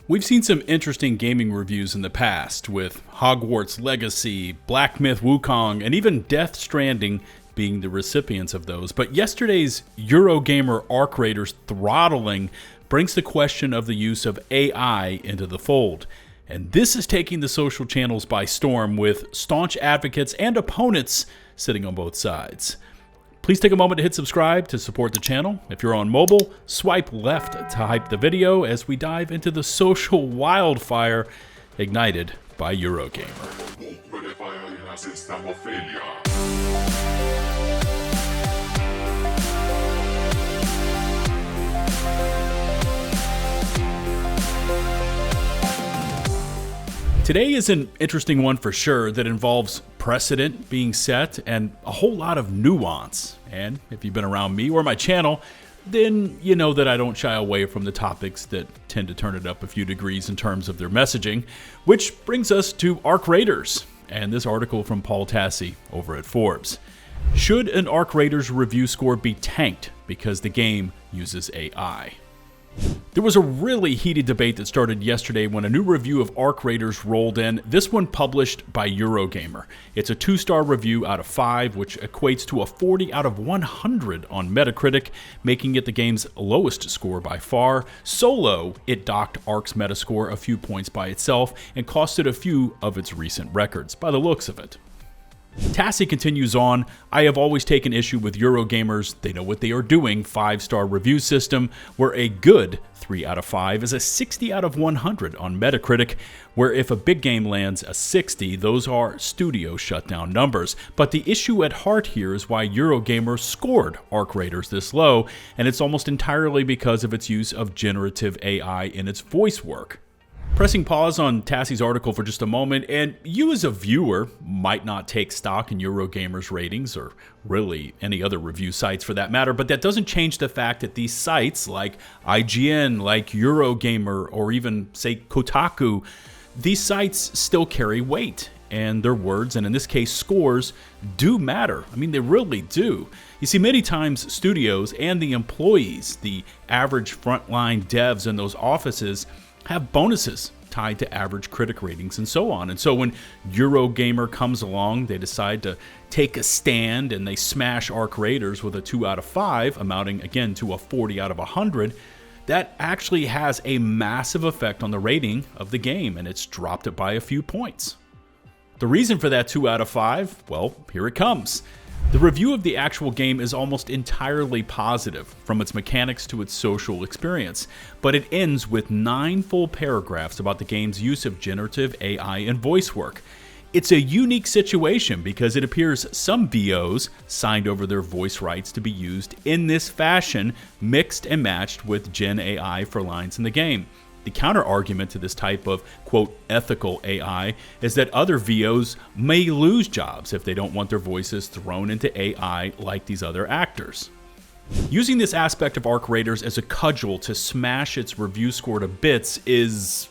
We've seen some interesting gaming reviews in the past, with Hogwarts Legacy, Black Myth Wukong, and even Death Stranding being the recipients of those. But yesterday's Eurogamer Arc Raiders throttling brings the question of the use of AI into the fold. And this is taking the social channels by storm, with staunch advocates and opponents sitting on both sides. Please take a moment to hit subscribe to support the channel. If you're on mobile, swipe left to hype the video as we dive into the social wildfire ignited by Eurogamer. Today is an interesting one for sure that involves precedent being set and a whole lot of nuance. And if you've been around me or my channel, then you know that I don't shy away from the topics that tend to turn it up a few degrees in terms of their messaging, which brings us to Arc Raiders and this article from Tassi over at Forbes. Should an Arc Raiders review score be tanked because the game uses AI? There was a really heated debate that started yesterday when a new review of Arc Raiders rolled in, this one published by Eurogamer. It's a 2-star review out of 5, which equates to a 40 out of 100 on Metacritic, making it the game's lowest score by far. So low, it docked Arc's Metascore a few points by itself and costed a few of its recent records, by the looks of it. Tassi continues on, I have always taken issue with Eurogamer's "they know what they are doing" 5-star review system, where a good 3 out of 5 is a 60 out of 100 on Metacritic, where if a big game lands a 60, those are studio shutdown numbers. But the issue at heart here is why Eurogamer scored Arc Raiders this low, and it's almost entirely because of its use of generative AI in its voice work. Pressing pause on Tassi's article for just a moment, and you as a viewer might not take stock in Eurogamer's ratings, or really any other review sites for that matter, but that doesn't change the fact that these sites like IGN, like Eurogamer, or even, say, Kotaku, these sites still carry weight, and their words, and in this case scores, do matter. I mean, they really do. You see, many times studios and the employees, the average frontline devs in those offices, have bonuses tied to average critic ratings and so on. And so when Eurogamer comes along, they decide to take a stand and they smash Arc Raiders with a 2 out of 5, amounting again to a 40 out of 100. That actually has a massive effect on the rating of the game, and it's dropped it by a few points. The reason for that 2 out of 5, well, here it comes. The review of the actual game is almost entirely positive, from its mechanics to its social experience, but it ends with 9 full paragraphs about the game's use of generative AI and voice work. It's a unique situation because it appears some VOs signed over their voice rights to be used in this fashion, mixed and matched with Gen AI for lines in the game. The counter-argument to this type of, quote, ethical AI is that other VOs may lose jobs if they don't want their voices thrown into AI like these other actors. Using this aspect of Arc Raiders as a cudgel to smash its review score to bits is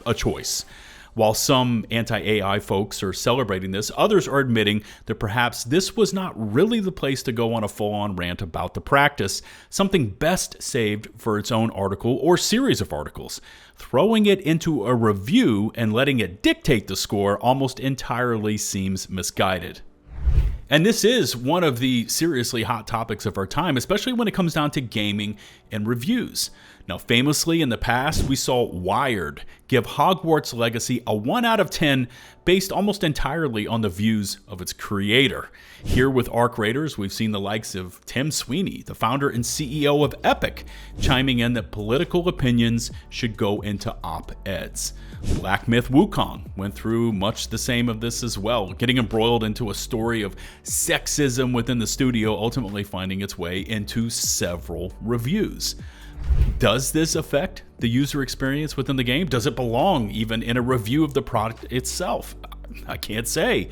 a choice. While some anti-AI folks are celebrating this, others are admitting that perhaps this was not really the place to go on a full-on rant about the practice, something best saved for its own article or series of articles. Throwing it into a review and letting it dictate the score almost entirely seems misguided. And this is one of the seriously hot topics of our time, especially when it comes down to gaming and reviews. Now, famously in the past, we saw Wired give Hogwarts Legacy a 1 out of 10 based almost entirely on the views of its creator. Here with Arc Raiders, we've seen the likes of Tim Sweeney, the founder and CEO of Epic, chiming in that political opinions should go into op-eds. Black Myth Wukong went through much the same of this as well, getting embroiled into a story of sexism within the studio, ultimately finding its way into several reviews. Does this affect the user experience within the game? Does it belong even in a review of the product itself? I can't say.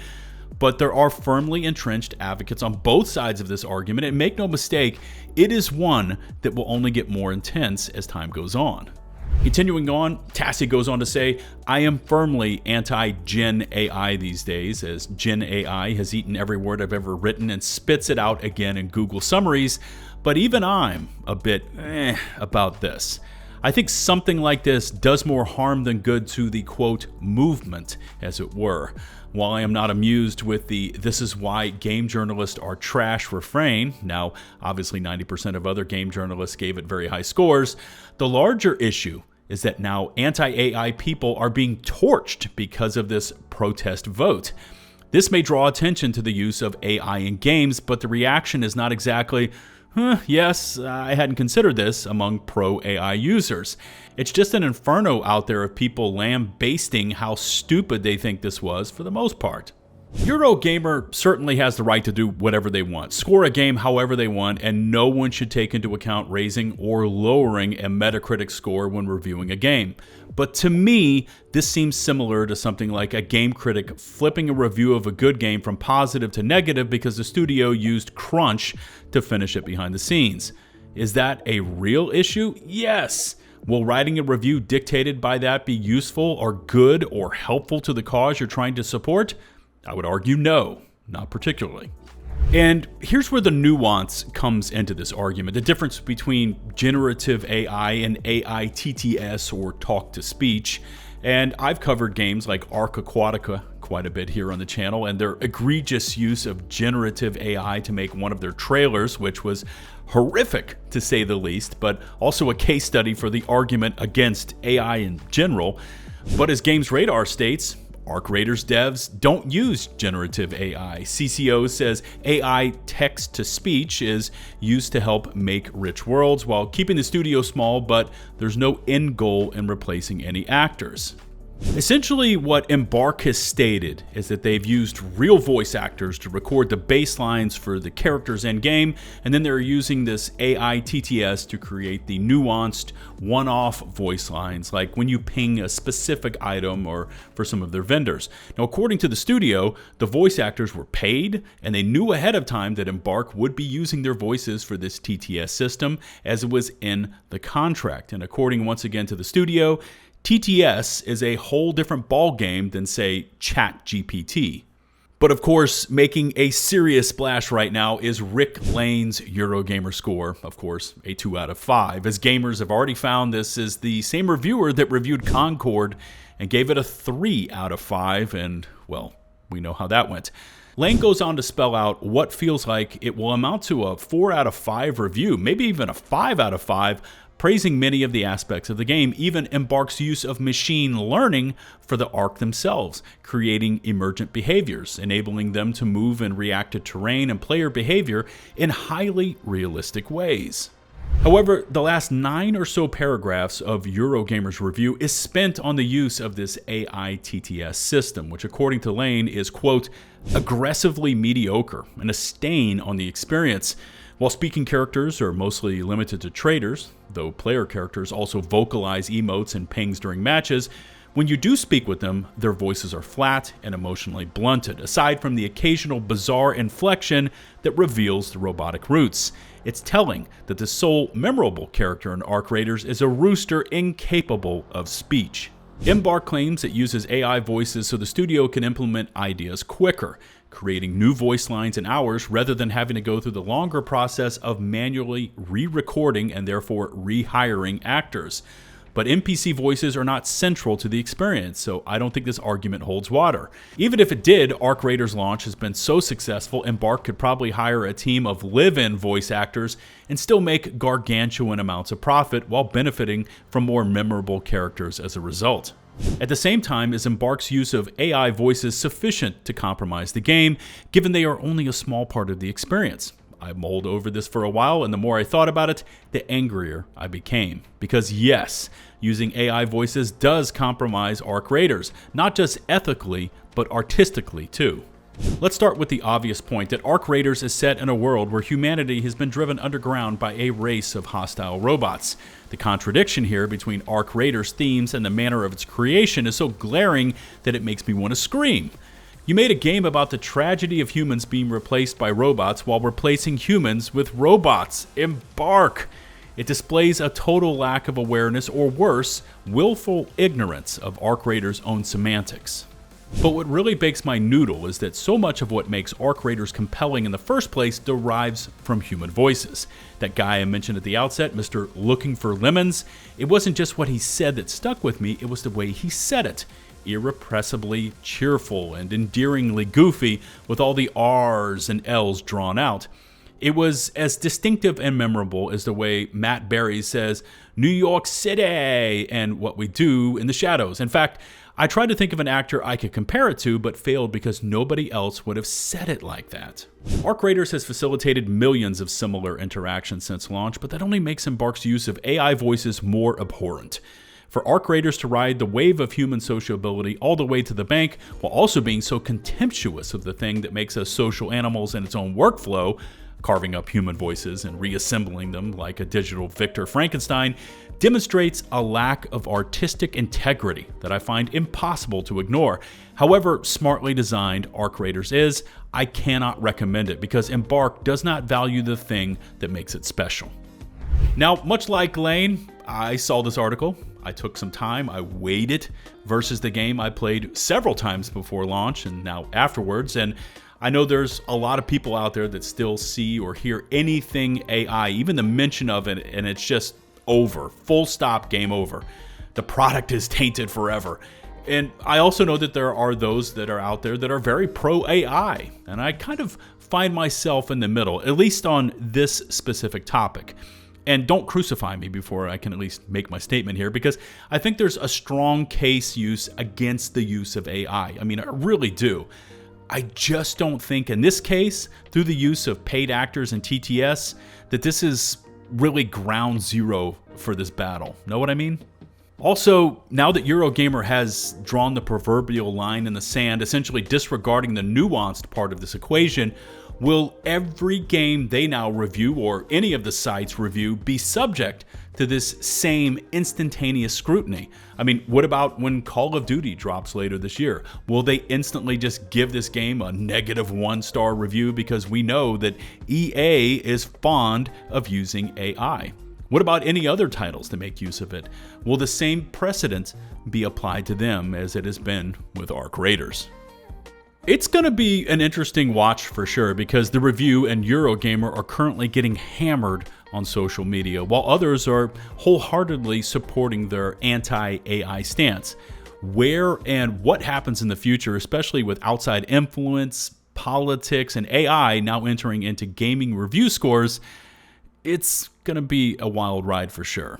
But there are firmly entrenched advocates on both sides of this argument, and make no mistake, it is one that will only get more intense as time goes on. Continuing on, Tassi goes on to say, I am firmly anti-Gen AI these days, as Gen AI has eaten every word I've ever written and spits it out again in Google summaries, but even I'm a bit about this. I think something like this does more harm than good to the quote movement, as it were. While I am not amused with the "this is why game journalists are trash" refrain, now obviously 90% of other game journalists gave it very high scores, the larger issue is that now anti-AI people are being torched because of this protest vote. This may draw attention to the use of AI in games, but the reaction is not exactly, yes, I hadn't considered this, among pro-AI users. It's just an inferno out there of people lambasting how stupid they think this was for the most part. Eurogamer certainly has the right to do whatever they want, score a game however they want, and no one should take into account raising or lowering a Metacritic score when reviewing a game. But to me, this seems similar to something like a game critic flipping a review of a good game from positive to negative because the studio used crunch to finish it behind the scenes. Is that a real issue? Yes. Will writing a review dictated by that be useful or good or helpful to the cause you're trying to support? I would argue no, not particularly. And here's where the nuance comes into this argument, the difference between generative AI and AI TTS, or talk-to-speech. And I've covered games like Ark Aquatica quite a bit here on the channel, and their egregious use of generative AI to make one of their trailers, which was horrific to say the least, but also a case study for the argument against AI in general. But as GamesRadar states, Ark Raiders devs don't use generative AI. CCO says AI text-to-speech is used to help make rich worlds while keeping the studio small, but there's no end goal in replacing any actors. Essentially, what Embark has stated is that they've used real voice actors to record the bass lines for the characters in game, and then they're using this AI TTS to create the nuanced, one-off voice lines, like when you ping a specific item or for some of their vendors. Now, according to the studio, the voice actors were paid, and they knew ahead of time that Embark would be using their voices for this TTS system, as it was in the contract. And according once again to the studio, TTS is a whole different ballgame than, say, ChatGPT. But of course, making a serious splash right now is Rick Lane's Eurogamer score, of course, a 2 out of 5, as gamers have already found this is the same reviewer that reviewed Concord and gave it a 3 out of 5, and, well, we know how that went. Lane goes on to spell out what feels like it will amount to a 4 out of 5 review, maybe even a 5 out of 5, praising many of the aspects of the game, even Embark's use of machine learning for the Ark themselves, creating emergent behaviors, enabling them to move and react to terrain and player behavior in highly realistic ways. However, the last 9 or so paragraphs of Eurogamer's review is spent on the use of this AI TTS system, which according to Lane is, quote, aggressively mediocre and a stain on the experience. While speaking characters are mostly limited to traders, though player characters also vocalize emotes and pings during matches, when you do speak with them, their voices are flat and emotionally blunted, aside from the occasional bizarre inflection that reveals the robotic roots. It's telling that the sole memorable character in Ark Raiders is a rooster incapable of speech. Embark claims it uses AI voices so the studio can implement ideas quicker, creating new voice lines in hours rather than having to go through the longer process of manually re-recording and therefore rehiring actors. But NPC voices are not central to the experience, so I don't think this argument holds water. Even if it did, Ark Raiders launch has been so successful, Embark could probably hire a team of live-in voice actors and still make gargantuan amounts of profit while benefiting from more memorable characters as a result. At the same time, is Embark's use of AI voices sufficient to compromise the game, given they are only a small part of the experience? I mulled over this for a while, and the more I thought about it, the angrier I became. Because yes, using AI voices does compromise Ark Raiders, not just ethically, but artistically too. Let's start with the obvious point that Ark Raiders is set in a world where humanity has been driven underground by a race of hostile robots. The contradiction here between Ark Raiders' themes and the manner of its creation is so glaring that it makes me want to scream. You made a game about the tragedy of humans being replaced by robots while replacing humans with robots. Embark! It displays a total lack of awareness, or worse, willful ignorance of Ark Raiders' own semantics. But what really bakes my noodle is that so much of what makes Arc Raiders compelling in the first place derives from human voices. That guy I mentioned at the outset, Mr. Looking for Lemons, it wasn't just what he said that stuck with me, it was the way he said it. Irrepressibly cheerful and endearingly goofy with all the R's and L's drawn out. It was as distinctive and memorable as the way Matt Berry says, New York City, and what we do in the shadows. In fact, I tried to think of an actor I could compare it to, but failed because nobody else would have said it like that. Arc Raiders has facilitated millions of similar interactions since launch, but that only makes Embark's use of AI voices more abhorrent. For Arc Raiders to ride the wave of human sociability all the way to the bank, while also being so contemptuous of the thing that makes us social animals in its own workflow, carving up human voices and reassembling them like a digital Victor Frankenstein, demonstrates a lack of artistic integrity that I find impossible to ignore. However smartly designed Arc Raiders is, I cannot recommend it because Embark does not value the thing that makes it special. Now, much like Lane, I saw this article. I took some time, I weighed it versus the game I played several times before launch and now afterwards, and I know there's a lot of people out there that still see or hear anything AI, even the mention of it, and it's just over. Full stop, game over. The product is tainted forever. And I also know that there are those that are out there that are very pro AI, and I kind of find myself in the middle, at least on this specific topic. And don't crucify me before I can at least make my statement here, because I think there's a strong case use against the use of AI. I mean, I really do. I just don't think in this case, through the use of paid actors and TTS, that this is really ground zero for this battle. Know what I mean? Also, now that Eurogamer has drawn the proverbial line in the sand, essentially disregarding the nuanced part of this equation, will every game they now review, or any of the sites review, be subject to this same instantaneous scrutiny? I mean, what about when Call of Duty drops later this year? Will they instantly just give this game a -1-star review because we know that EA is fond of using AI? What about any other titles that make use of it? Will the same precedent be applied to them as it has been with Arc Raiders? It's going to be an interesting watch for sure, because the review and Eurogamer are currently getting hammered on social media, while others are wholeheartedly supporting their anti-AI stance. Where and what happens in the future, especially with outside influence, politics, and AI now entering into gaming review scores, it's going to be a wild ride for sure.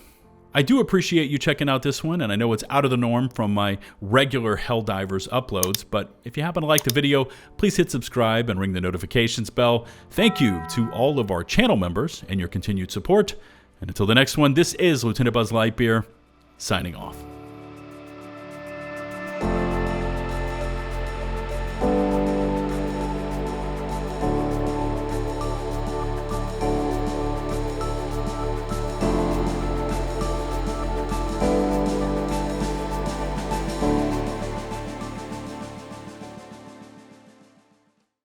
I do appreciate you checking out this one, and I know it's out of the norm from my regular Helldivers uploads, but if you happen to like the video, please hit subscribe and ring the notifications bell. Thank you to all of our channel members and your continued support. And until the next one, this is LtBuzzLitebeer, signing off.